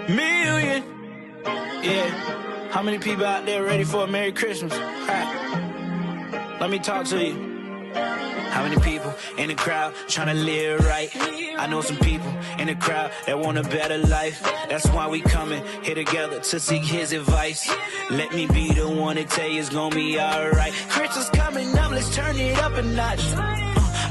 Million. Yeah. How many people out there ready for a Merry Christmas? Let me talk to you. How many people in the crowd trying to live right? I know some people in the crowd that want a better life. That's why we coming here together to seek his advice. Let me be the one to tell you it's gonna be alright. Christmas coming up, let's turn it up a notch.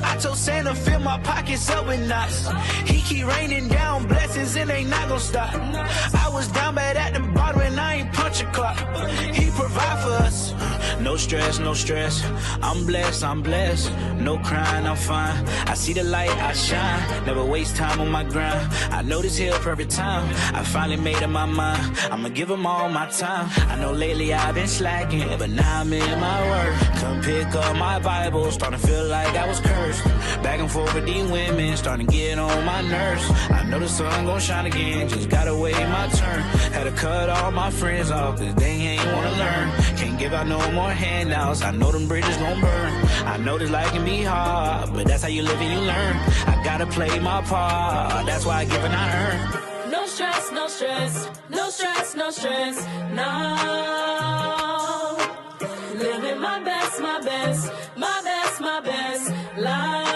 I told Santa fill my pockets up with knots. He keep raining down blessings and they not gonna stop. I was down bad at the bottom and I ain't punch a clock. He provide for us. No stress, no stress. I'm blessed. No crying, I'm fine. I see the light, I shine. Never waste time on my grind. I know this here perfect time. I finally made up my mind. I'ma give them all my time. I know lately I've been slacking, but now I'm in my work. Come pick up my Bible, starting to feel like I was cursed. Back and forth with these women, starting to get on my nerves. I know the sun gon' shine again, just gotta wait my turn. Had to cut all my friends off, cause they ain't wanna learn. Can't give out no more handouts, I know them bridges gon' burn. I know this life can be hard, but that's how you live and you learn. I gotta play my part, that's why I give and I earn. No stress, no stress, no stress, no stress, no. Living my best, my best, my best, my best life.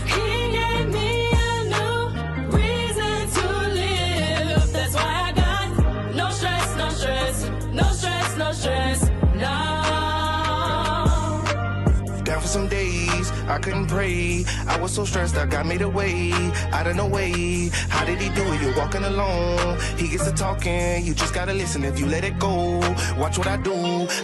He gave me a new reason to live. That's why I got no stress, no stress, no stress, no stress, no. Down for some days, I couldn't pray. I was so stressed, I got made away, out of no way. How did he do it? You're walking alone. He gets to talking, you just gotta listen if you let it go. Watch what I do,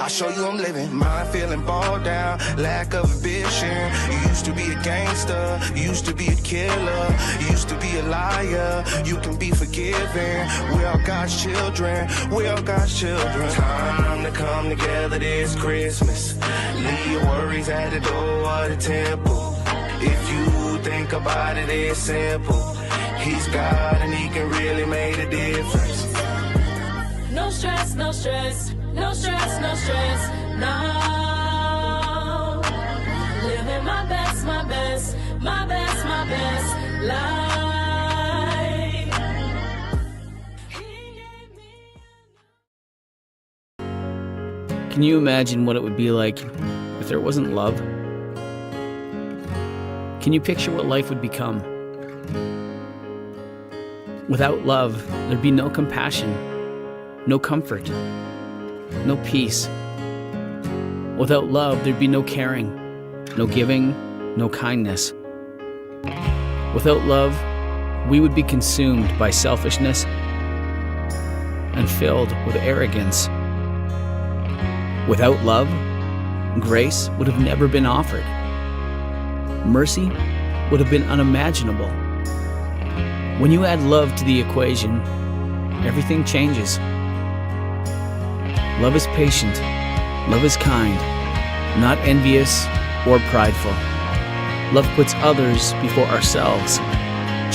I'll show you I'm living. Mind feeling balled down, lack of ambition. You used to be a gangster, you used to be a killer, you used to be a liar. You can be forgiven, we all God's children, we all God's children. Time to come together this Christmas. Leave your worries at the door of the temple. If you think about it, it's simple. He's God and he can really make a difference. No stress, no stress, no stress, no stress, no. Living my best, my best, my best, my best life. Can you imagine what it would be like if there wasn't love? Can you picture what life would become? Without love, there'd be no compassion, no comfort, no peace. Without love, there'd be no caring, no giving, no kindness. Without love, we would be consumed by selfishness and filled with arrogance. Without love, grace would have never been offered. Mercy would have been unimaginable. When you add love to the equation, everything changes. Love is patient, love is kind, not envious or prideful. Love puts others before ourselves,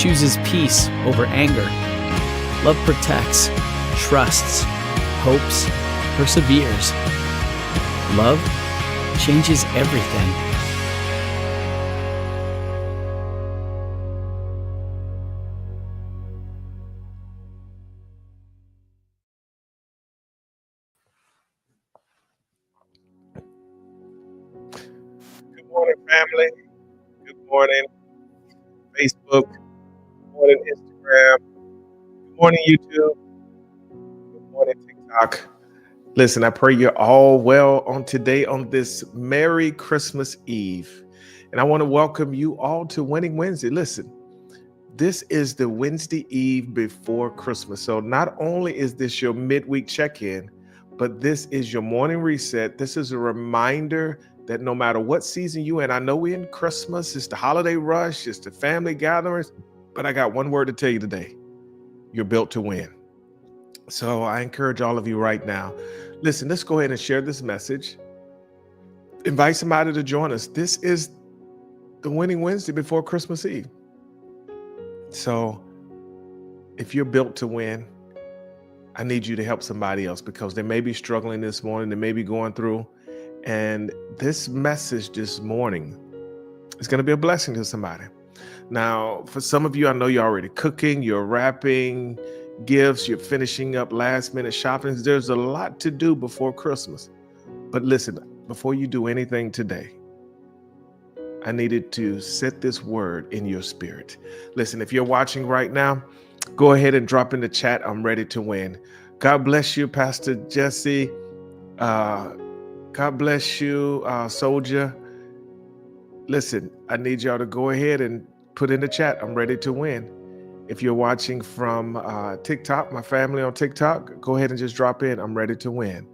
chooses peace over anger. Love protects, trusts, hopes, perseveres. Love changes everything. Good morning, family. Good morning, Facebook. Good morning, Instagram. Good morning, YouTube. Good morning, TikTok. Listen, I pray you're all well on today, on this Merry Christmas Eve. And I want to welcome you all to Winning Wednesday. Listen, this is the Wednesday Eve before Christmas. So not only is this your midweek check-in, but this is your morning reset. This is a reminder that no matter what season you're in, I know we're in Christmas, it's the holiday rush, it's the family gatherings, but I got one word to tell you today. You're built to win. So I encourage all of you right now, listen, let's go ahead and share this message. Invite somebody to join us. This is the Winning Wednesday before Christmas Eve. So if you're built to win, I need you to help somebody else because they may be struggling this morning, they may be going through. And this message this morning is going to be a blessing to somebody. Now, for some of you, I know you're already cooking, you're wrapping gifts, you're finishing up last minute shopping. There's a lot to do before Christmas. But listen, before you do anything today, I needed to set this word in your spirit. Listen, if you're watching right now, go ahead and drop in the chat, I'm ready to win. God bless you, Pastor Jesse. God bless you, Soldier. Listen, I need y'all to go ahead and put in the chat, I'm ready to win. If you're watching from TikTok, my family on TikTok, go ahead and just drop in, I'm ready to win.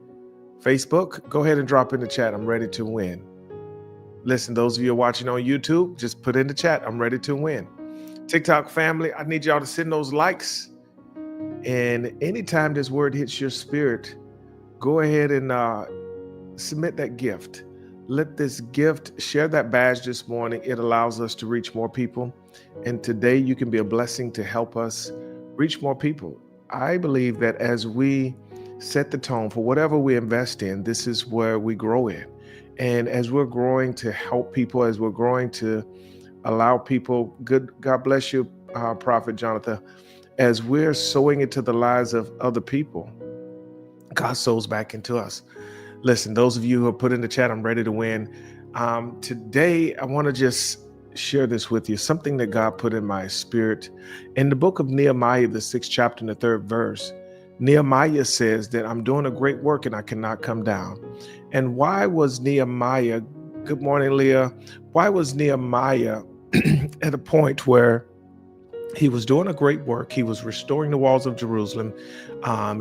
Facebook, go ahead and drop in the chat, I'm ready to win. Listen, those of you watching on YouTube, just put in the chat, I'm ready to win. TikTok family, I need y'all to send those likes. And anytime this word hits your spirit, go ahead and submit that gift. Let this gift share that badge this morning. It allows us to reach more people. And today you can be a blessing to help us reach more people. I believe that as we set the tone for whatever we invest in, this is where we grow in. And as we're growing to help people, as we're growing to allow people, God bless you, Prophet Jonathan, as we're sowing into the lives of other people, God sows back into us. Listen, those of you who have put in the chat, I'm ready to win. Today, I want to just share this with you, something that God put in my spirit. In the book of Nehemiah, the 6th chapter and the 3rd verse, Nehemiah says that I'm doing a great work and I cannot come down. And why was Nehemiah, good morning, Leah, why was Nehemiah at a point where he was doing a great work? He was restoring the walls of Jerusalem.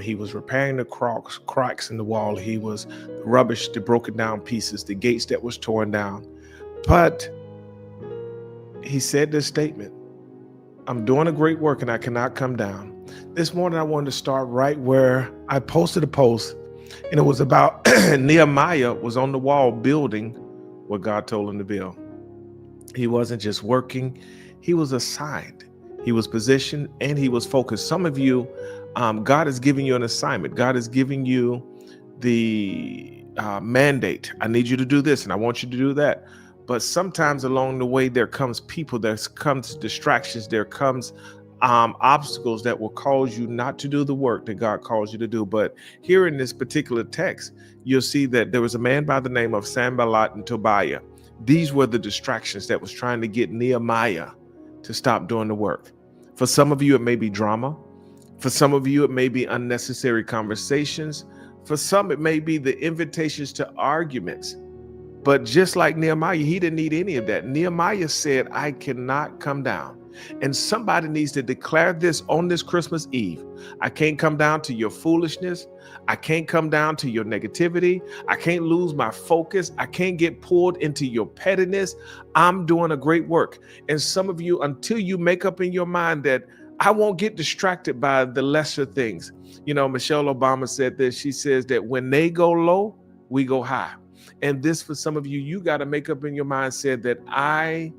He was repairing the cracks in the wall. He was the rubbish, the broken down pieces, the gates that was torn down. But he said this statement, I'm doing a great work and I cannot come down. This morning, I wanted to start right where I posted a post, and it was about Nehemiah was on the wall building what God told him to build. He wasn't just working, he was assigned. He was positioned and he was focused. Some of you, God is giving you an assignment. God is giving you the mandate. I need you to do this and I want you to do that. But sometimes along the way, there comes people, there comes distractions, there comes obstacles that will cause you not to do the work that God calls you to do. But here in this particular text, you'll see that there was a man by the name of Sanballat and Tobiah. These were the distractions that was trying to get Nehemiah to stop doing the work. For some of you, it may be drama. For some of you, it may be unnecessary conversations. For some, it may be the invitations to arguments. But just like Nehemiah, he didn't need any of that. Nehemiah said, I cannot come down. And somebody needs to declare this on this Christmas Eve. I can't come down to your foolishness. I can't come down to your negativity. I can't lose my focus. I can't get pulled into your pettiness. I'm doing a great work. And some of you, until you make up in your mind that I won't get distracted by the lesser things. You know, Michelle Obama said this. She says that when they go low, we go high. And this, for some of you, you got to make up in your mindset that I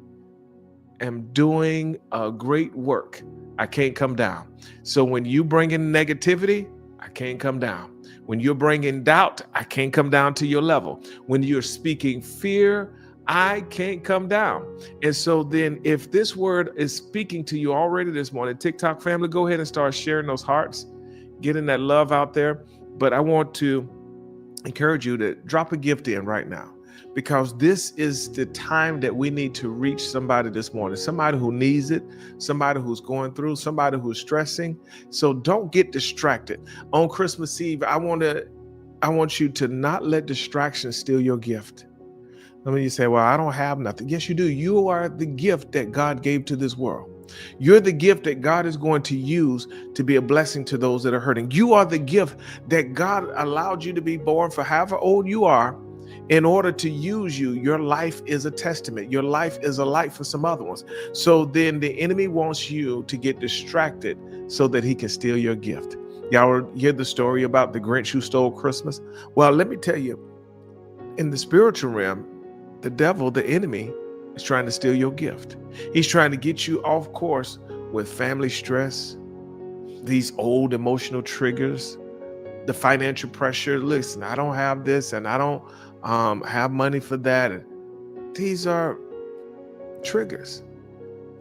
am doing a great work. I can't come down. So when you bring in negativity, I can't come down. When you're bringing doubt, I can't come down to your level. When you're speaking fear, I can't come down. And so then if this word is speaking to you already this morning, TikTok family, go ahead and start sharing those hearts, getting that love out there. But I want to encourage you to drop a gift in right now, because this is the time that we need to reach somebody this morning, somebody who needs it, somebody who's going through, somebody who's stressing. So don't get distracted. On Christmas Eve, I want you to not let distractions steal your gift. Let me say, well, I don't have nothing. Yes, you do. You are the gift that God gave to this world. You're the gift that God is going to use to be a blessing to those that are hurting. You are the gift that God allowed you to be born for however old you are in order to use you. Your life is a testament. Your life is a light for some other ones. So then the enemy wants you to get distracted so that he can steal your gift. Y'all hear the story about the Grinch who stole Christmas? Well, let me tell you, in the spiritual realm, the devil, the enemy, is trying to steal your gift. He's trying to get you off course with family stress, these old emotional triggers, the financial pressure. Listen, I don't have this and I don't have money for that. And these are triggers.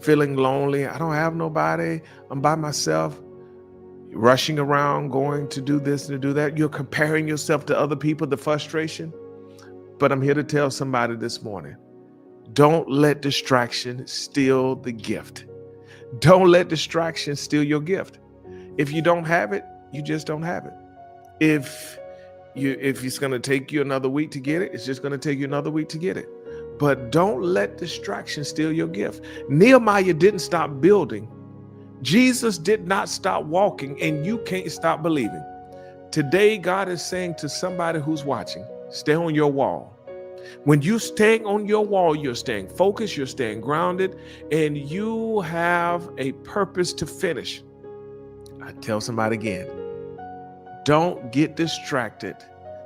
feeling lonely. I don't have nobody. I'm by myself. Rushing around, going to do this and to do that. You're comparing yourself to other people, the frustration. But I'm here to tell somebody this morning, don't let distraction steal the gift. Don't let distraction steal your gift. If you don't have it, you just don't have it. If it's going to take you another week to get it, it's just going to take you another week to get it. But don't let distraction steal your gift. Nehemiah didn't stop building. Jesus did not stop walking, and you can't stop believing. Today, God is saying to somebody who's watching, stay on your wall. When you're staying on your wall, you're staying focused, you're staying grounded, and you have a purpose to finish. I tell somebody again, don't get distracted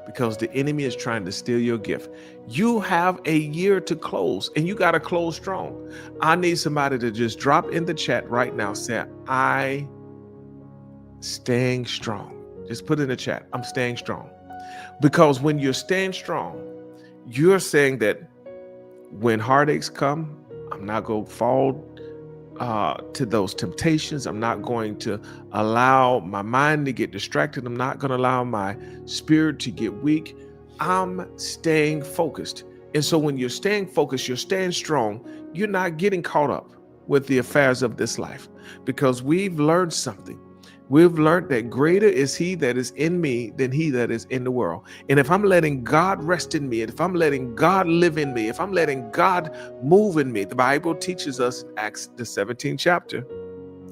because the enemy is trying to steal your gift. You have a year to close, and you got to close strong. I need somebody to just drop in the chat right now, say, I staying strong. Just put in the chat, I'm staying strong. Because when you're staying strong, you're saying that when heartaches come, I'm not going to fall to those temptations. I'm not going to allow my mind to get distracted. I'm not going to allow my spirit to get weak. I'm staying focused. And so when you're staying focused, you're staying strong, you're not getting caught up with the affairs of this life, because we've learned something. We've learned that greater is he that is in me than he that is in the world. And if I'm letting God rest in me, if I'm letting God live in me, if I'm letting God move in me, the Bible teaches us, Acts the 17th chapter,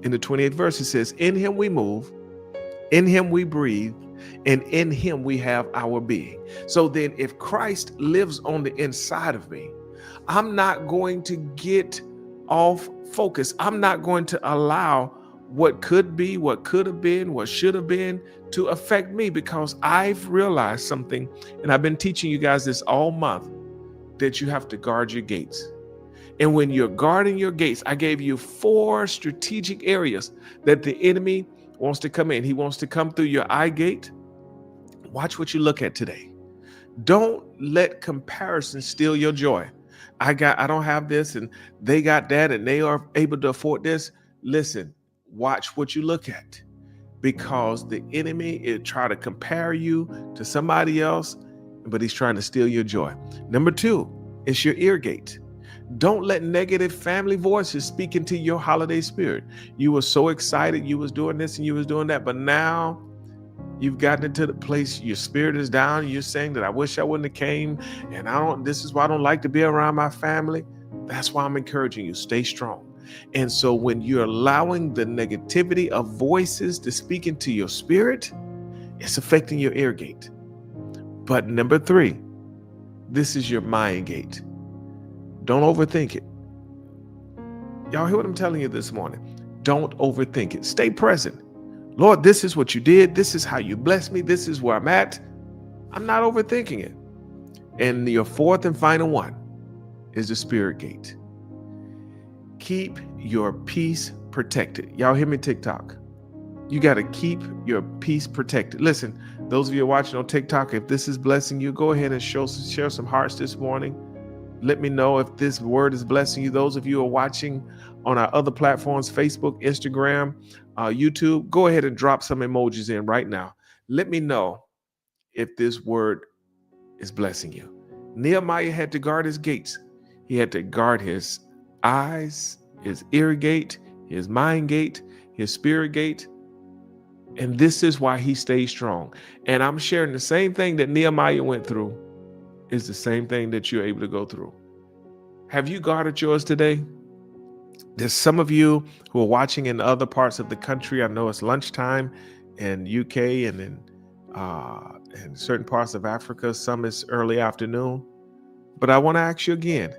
in the 28th verse, it says, in him we move, in him we breathe, and in him we have our being. So then if Christ lives on the inside of me, I'm not going to get off focus. I'm not going to allow what could be, what could have been, what should have been to affect me, because I've realized something, and I've been teaching you guys this all month, that you have to guard your gates. And when you're guarding your gates, I gave you 4 strategic areas that the enemy wants to come in. He wants to come through your eye gate. Watch what you look at today. Don't let comparison steal your joy. I don't have this and they got that and they are able to afford this. Listen, watch what you look at, because the enemy is trying to compare you to somebody else, but he's trying to steal your joy. Number 2 is your ear gate. Don't let negative family voices speak into your holiday spirit. You were so excited, you was doing this and you was doing that, but now you've gotten into the place, your spirit is down. You're saying that I wish I wouldn't have came, and this is why I don't like to be around my family. That's why I'm encouraging you, stay strong. And so when you're allowing the negativity of voices to speak into your spirit, it's affecting your ear gate. But number 3, this is your mind gate. Don't overthink it. Y'all hear what I'm telling you this morning? Don't overthink it. Stay present. Lord, this is what you did. This is how you blessed me. This is where I'm at. I'm not overthinking it. And your 4th and final one is the spirit gate. Keep your peace protected. Y'all hear me, TikTok? You got to keep your peace protected. Listen, those of you watching on TikTok, if this is blessing you, go ahead and share some hearts this morning. Let me know if this word is blessing you. Those of you who are watching on our other platforms, Facebook, Instagram, YouTube, go ahead and drop some emojis in right now. Let me know if this word is blessing you. Nehemiah had to guard his gates. He had to guard his eyes, his ear gate, his mind gate, his spirit gate. And this is why he stayed strong. And I'm sharing the same thing that Nehemiah went through is the same thing that you're able to go through. Have you guarded yours today? There's some of you who are watching in other parts of the country. I know it's lunchtime in UK and in certain parts of Africa. Some it's early afternoon. But I want to ask you again,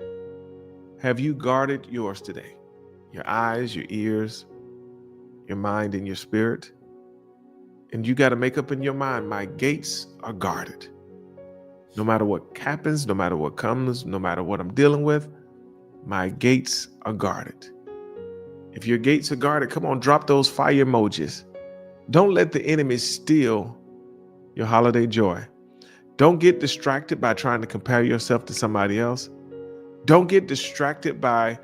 have you guarded yours today? Your eyes, your ears, your mind, and your spirit? And you got to make up in your mind, my gates are guarded. No matter what happens, no matter what comes, no matter what I'm dealing with, my gates are guarded. If your gates are guarded, come on, drop those fire emojis. Don't let the enemy steal your holiday joy. Don't get distracted by trying to compare yourself to somebody else. Don't get distracted by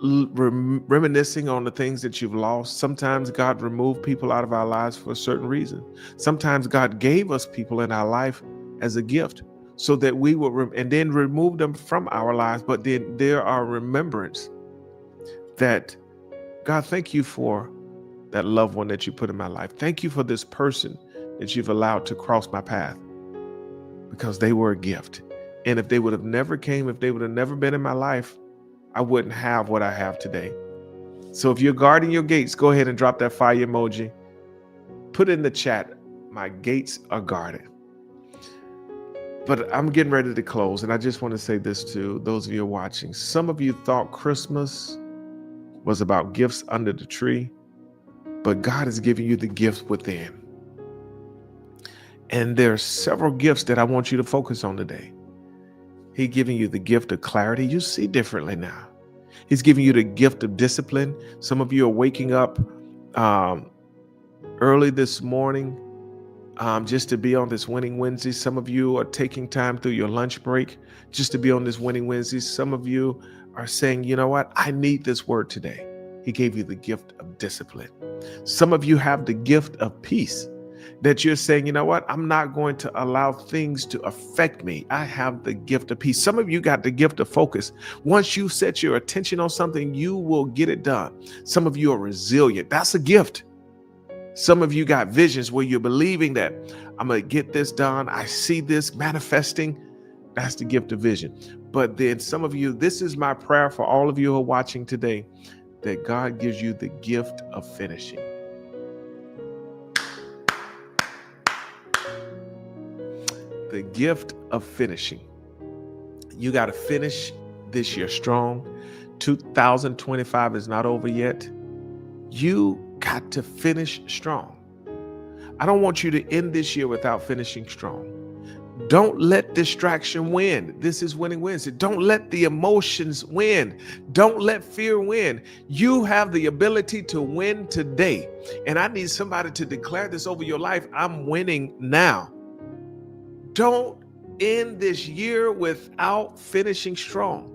reminiscing on the things that you've lost. Sometimes God removed people out of our lives for a certain reason. Sometimes God gave us people in our life as a gift so that we will and then remove them from our lives. But then there are remembrance that, God, thank you for that loved one that you put in my life. Thank you for this person that you've allowed to cross my path, because they were a gift. And if they would have never came, if they would have never been in my life, I wouldn't have what I have today. So if you're guarding your gates, go ahead and drop that fire emoji. Put in the chat, my gates are guarded. But I'm getting ready to close, and I just want to say this to those of you watching. Some of you thought Christmas was about gifts under the tree, but God is giving you the gifts within. And there are several gifts that I want you to focus on today. He's giving you the gift of clarity. You see differently now. He's giving you the gift of discipline. Some of you are waking up early this morning just to be on this Winning Wednesday. Some of you are taking time through your lunch break just to be on this Winning Wednesday. Some of you are saying, you know what? I need this word today. He gave you the gift of discipline. Some of you have the gift of peace, that you're saying, you know what? I'm not going to allow things to affect me. I have the gift of peace. Some of you got the gift of focus. Once you set your attention on something, you will get it done. Some of you are resilient. That's a gift. Some of you got visions where you're believing that I'm going to get this done. I see this manifesting. That's the gift of vision. But then some of you, this is my prayer for all of you who are watching today, that God gives you the gift of finishing. The gift of finishing. You got to finish this year strong. 2025 is not over yet. You got to finish strong. I don't want you to end this year without finishing strong. Don't let distraction win. This is Winning Wednesday. Don't let the emotions win. Don't let fear win. You have the ability to win today. And I need somebody to declare this over your life. I'm winning now. Don't end this year without finishing strong.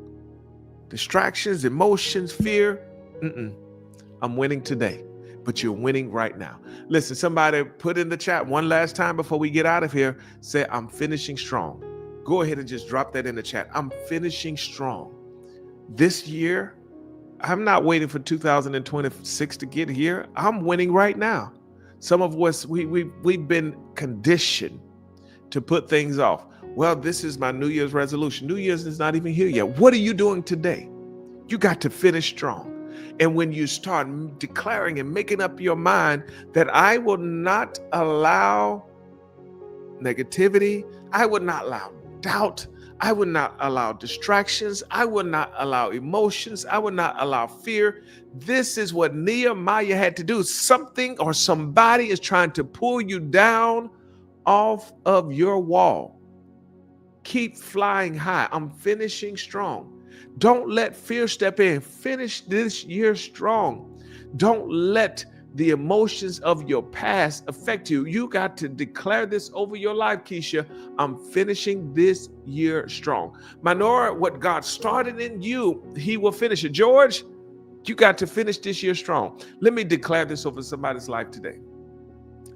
Distractions, emotions, fear. I'm winning today, but you're winning right now. Listen, somebody put in the chat one last time before we get out of here. Say, I'm finishing strong. Go ahead and just drop that in the chat. I'm finishing strong. This year, I'm not waiting for 2026 to get here. I'm winning right now. Some of us, we've been conditioned to put things off. Well, this is my New Year's resolution. New Year's is not even here yet. What are you doing today? You got to finish strong. And when you start declaring and making up your mind that I will not allow negativity, I would not allow doubt, I would not allow distractions, I would not allow emotions, I would not allow fear. This is what Nehemiah had to do. Something or somebody is trying to pull you down off of your wall. Keep flying high. I'm finishing strong. Don't let fear step in. Finish this year strong. Don't let the emotions of your past affect you. You got to declare this over your life, Keisha. I'm finishing this year strong. Manora, what God started in you, he will finish it. George, you got to finish this year strong. Let me declare this over somebody's life today.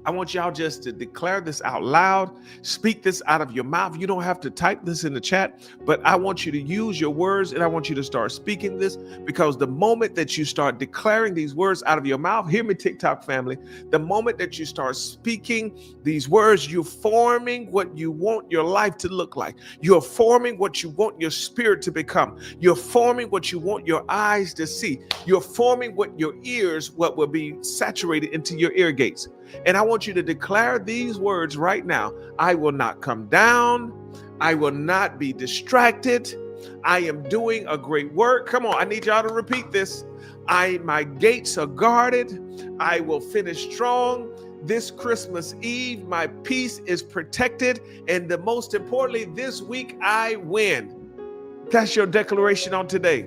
I want y'all just to declare this out loud. Speak this out of your mouth. You don't have to type this in the chat, but I want you to use your words and I want you to start speaking this, because the moment that you start declaring these words out of your mouth, hear me, TikTok family, the moment that you start speaking these words, you're forming what you want your life to look like. You're forming what you want your spirit to become. You're forming what you want your eyes to see. You're forming what your ears, what will be saturated into your ear gates. And I want you to declare these words right now. I will not come down. I will not be distracted. I am doing a great work. Come on, I need y'all to repeat this. My gates are guarded. I will finish strong. This Christmas Eve, my peace is protected. And the most importantly, this week I win. That's your declaration on today.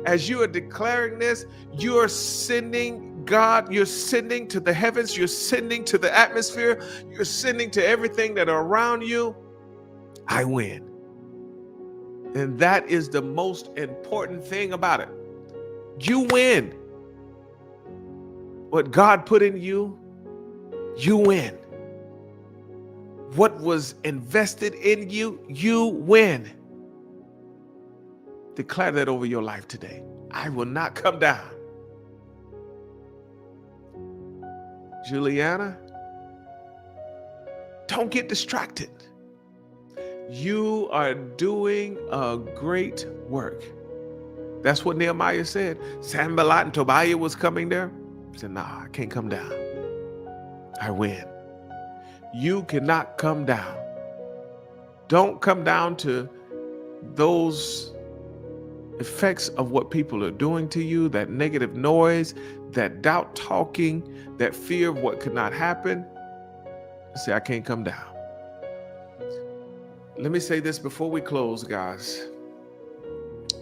As you are declaring this, you are sending God, you're sending to the heavens, you're sending to the atmosphere, you're sending to everything that are around you. I win. And that is the most important thing about it. You win. What God put in you, you win. What was invested in you, you win. Declare that over your life today. I will not come down. Juliana, don't get distracted. You are doing a great work. That's what Nehemiah said. Sanballat and Tobiah was coming there. He said, nah, I can't come down. I win. You cannot come down. Don't come down to those effects of what people are doing to you, that negative noise, that doubt talking, that fear of what could not happen. Say, I can't come down. Let me say this before we close, guys.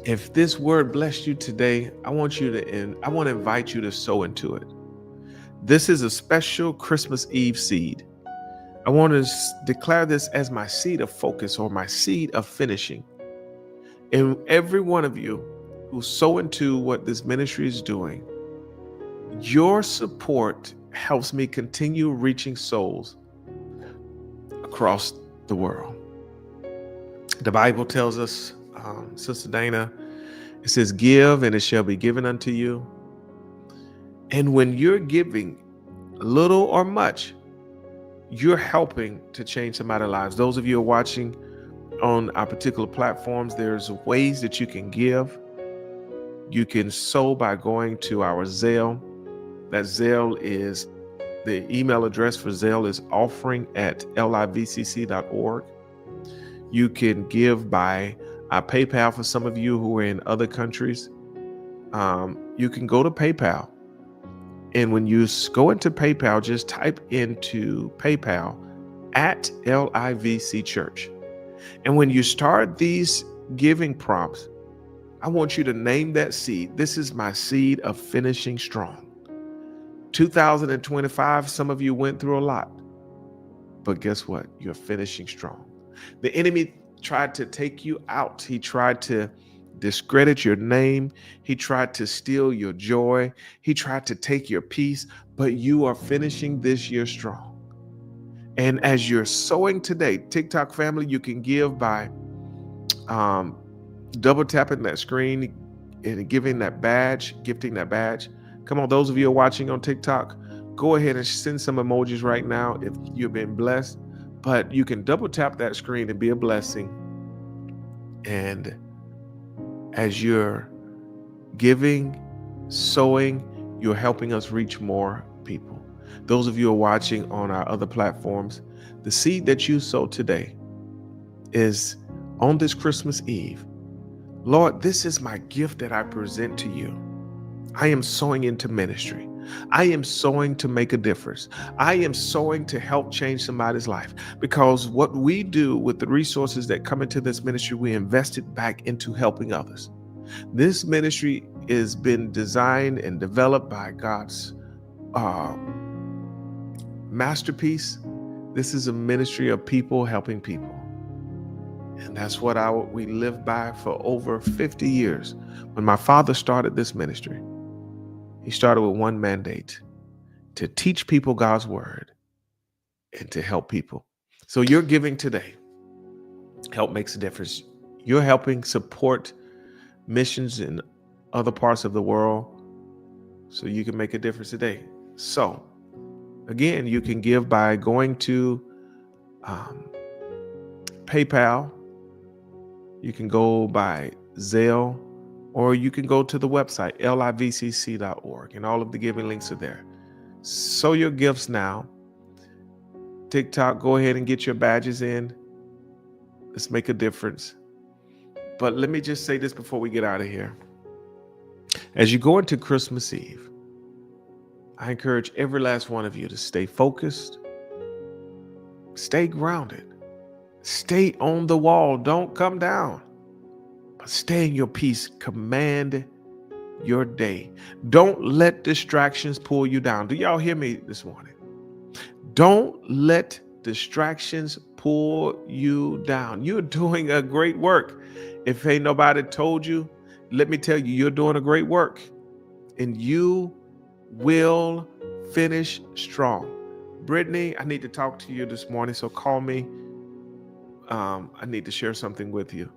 If this word blessed you today, I want to invite you to sow into it. This is a special Christmas Eve seed. I want to declare this as my seed of focus or my seed of finishing. And every one of you who sow into what this ministry is doing, your support helps me continue reaching souls across the world. The Bible tells us, Sister Dana, it says, give and it shall be given unto you. And when you're giving little or much, you're helping to change somebody's lives. Those of you who are watching on our particular platforms, there's ways that you can give. You can sow by going to our Zelle. That Zelle is, the email address for Zelle is offering@livcc.org. You can give by PayPal for some of you who are in other countries. You can go to PayPal. And when you go into PayPal, just type into PayPal @LIVC Church. And when you start these giving prompts, I want you to name that seed. This is my seed of finishing strong. 2025, some of you went through a lot. But guess what? You're finishing strong. The enemy tried to take you out. He tried to discredit your name. He tried to steal your joy. He tried to take your peace, but you are finishing this year strong. And as you're sowing today, TikTok family, you can give by double tapping that screen and gifting that badge. Come on, those of you who are watching on TikTok, go ahead and send some emojis right now if you've been blessed. But you can double tap that screen and be a blessing. And as you're giving, sowing, you're helping us reach more people. Those of you who are watching on our other platforms, the seed that you sow today is on this Christmas Eve. Lord, this is my gift that I present to you. I am sowing into ministry. I am sowing to make a difference. I am sowing to help change somebody's life, because what we do with the resources that come into this ministry, we invest it back into helping others. This ministry has been designed and developed by God's masterpiece. This is a ministry of people helping people. And that's what we live by for over 50 years. When my father started this ministry, he started with one mandate: to teach people God's word and to help people. So you're giving today. Help makes a difference. You're helping support missions in other parts of the world so you can make a difference today. So again, you can give by going to PayPal. You can go by Zelle, or you can go to the website, livcc.org, and all of the giving links are there. Sow your gifts now. TikTok, go ahead and get your badges in. Let's make a difference. But let me just say this before we get out of here. As you go into Christmas Eve, I encourage every last one of you to stay focused, stay grounded, stay on the wall. Don't come down, but stay in your peace. Command your day. Don't let distractions pull you down. Do y'all hear me this morning? Don't let distractions pull you down. You're doing a great work. If ain't nobody told you, let me tell you, you're doing a great work. and you will finish strong. Brittany, I need to talk to you this morning, so call me. I need to share something with you.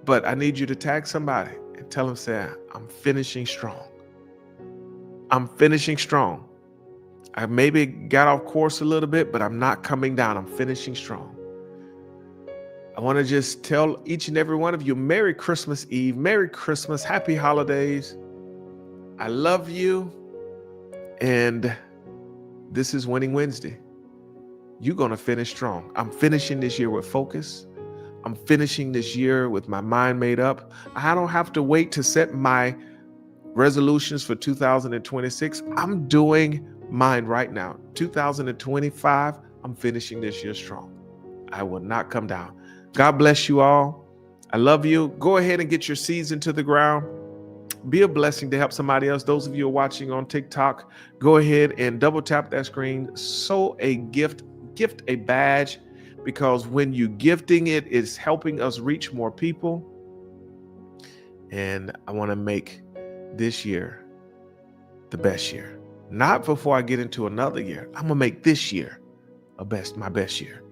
But I need you to tag somebody and tell them, say, I'm finishing strong. I'm finishing strong. I maybe got off course a little bit, but I'm not coming down. I'm finishing strong. I want to just tell each and every one of you, Merry Christmas Eve, Merry Christmas, Happy Holidays. I love you. And this is Winning Wednesday. You're going to finish strong. I'm finishing this year with focus. I'm finishing this year with my mind made up. I don't have to wait to set my resolutions for 2026. I'm doing mine right now. 2025, I'm finishing this year strong. I will not come down. God bless you all. I love you. Go ahead and get your seeds into the ground. Be a blessing to help somebody else. Those of you who are watching on TikTok, go ahead and double tap that screen. Sow a gift a badge, because when you gifting it, it's helping us reach more people. And I want to make this year the best year. Not before I get into another year. I'm gonna make this year my best year.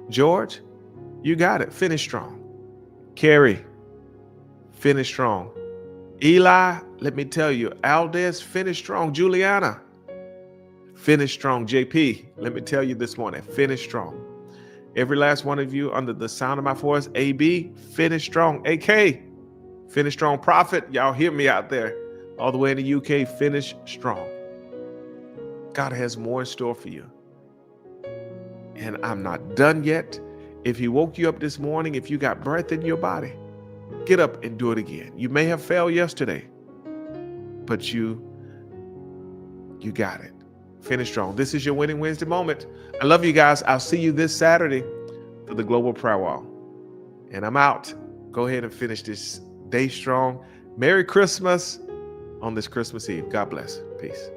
George, you got it. Finish strong. Carrie, finish strong. Eli, let me tell you, Aldez, finish strong. Juliana, finish strong. JP, let me tell you this morning, finish strong. Every last one of you under the sound of my voice, AB, finish strong. AK, finish strong. Prophet, y'all hear me out there. All the way in the UK, finish strong. God has more in store for you. And I'm not done yet. If he woke you up this morning, if you got breath in your body, get up and do it again. You may have failed yesterday, but you got it. Finish strong. This is your Winning Wednesday moment. I love you guys. I'll see you this Saturday for the Global Prayer Wall. And I'm out. Go ahead and finish this day strong. Merry Christmas on this Christmas Eve. God bless. Peace.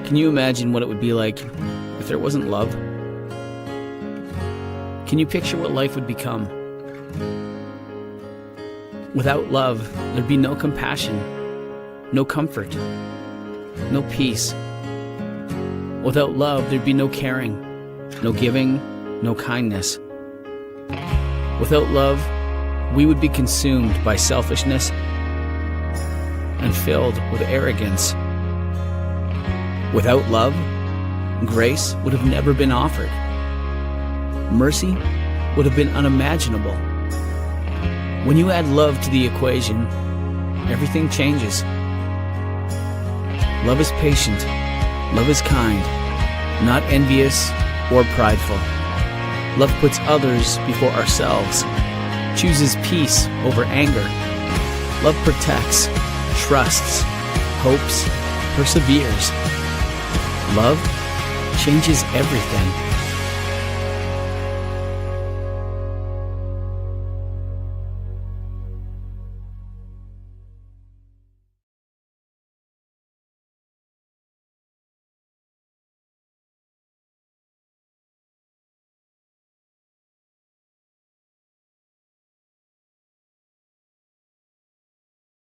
Can you imagine what it would be like if there wasn't love? Can you picture what life would become? Without love, there'd be no compassion, no comfort, no peace. Without love, there'd be no caring, no giving, no kindness. Without love, we would be consumed by selfishness and filled with arrogance. Without love, grace would have never been offered. Mercy would have been unimaginable. When you add love to the equation, everything changes. Love is patient. Love is kind, not envious or prideful. Love puts others before ourselves, chooses peace over anger. Love protects, trusts, hopes, perseveres. Love changes everything.